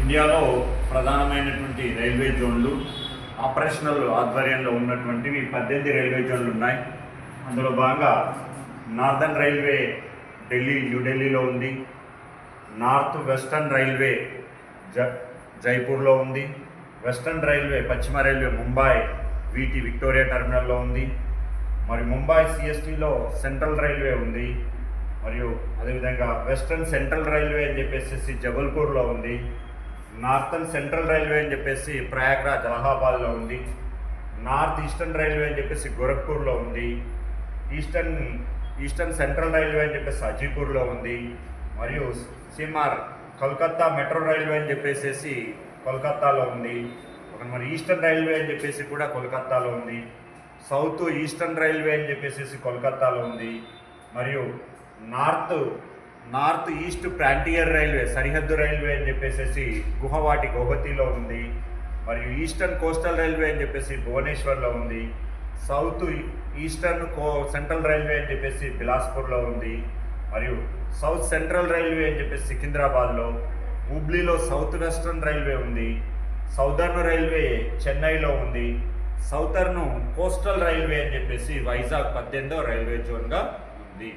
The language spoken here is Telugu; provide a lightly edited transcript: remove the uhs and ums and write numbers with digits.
ఇండియాలో ప్రధానమైనటువంటి రైల్వే జోన్లు ఆపరేషనల్ ఆధ్వర్యంలో ఉన్నటువంటివి 18 రైల్వే జోన్లు ఉన్నాయి. అందులో భాగంగా నార్దర్న్ రైల్వే న్యూఢిల్లీలో ఉంది. నార్త్ వెస్టర్న్ రైల్వే జైపూర్లో ఉంది. వెస్టర్న్ రైల్వే పశ్చిమ రైల్వే ముంబై విక్టోరియా టెర్మినల్లో ఉంది. మరి ముంబై సిఎస్టీలో సెంట్రల్ రైల్వే ఉంది. మరియు అదేవిధంగా వెస్టర్న్ సెంట్రల్ రైల్వే అని చెప్పేసి జబల్పూర్లో ఉంది. నార్థన్ సెంట్రల్ రైల్వే అని చెప్పేసి ప్రయాగ్రాజ్ అలహాబాద్లో ఉంది. నార్త్ ఈస్టర్న్ రైల్వే అని చెప్పేసి గోరఖ్పూర్లో ఉంది. ఈస్టర్న్ సెంట్రల్ రైల్వే అని చెప్పేసి హాజీపూర్లో ఉంది. మరియు సిమార్ కోల్కతా మెట్రో రైల్వే అని చెప్పేసి కోల్కతాలో ఉంది. మరి ఈస్టర్న్ రైల్వే అని చెప్పేసి కూడా కోల్కతాలో ఉంది. సౌత్ ఈస్టర్న్ రైల్వే అని చెప్పేసి కోల్కతాలో ఉంది. మరియు నార్త్ ఈస్ట్ ఫ్రాంటియర్ రైల్వే సరిహద్దు రైల్వే అని చెప్పేసి గౌహతిలో ఉంది. మరియు ఈస్టర్న్ కోస్టల్ రైల్వే అని చెప్పేసి భువనేశ్వర్లో ఉంది. సౌత్ ఈస్టర్న్ సెంట్రల్ రైల్వే అని చెప్పేసి బిలాస్పూర్లో ఉంది. మరియు సౌత్ సెంట్రల్ రైల్వే అని చెప్పేసి సికింద్రాబాద్లో, హుబ్లీలో సౌత్ వెస్టర్న్ రైల్వే ఉంది. సౌదర్న్ రైల్వే చెన్నైలో ఉంది. సౌతర్న్ కోస్టల్ రైల్వే అని చెప్పేసి వైజాగ్ 18వ రైల్వే జోన్గా ఉంది.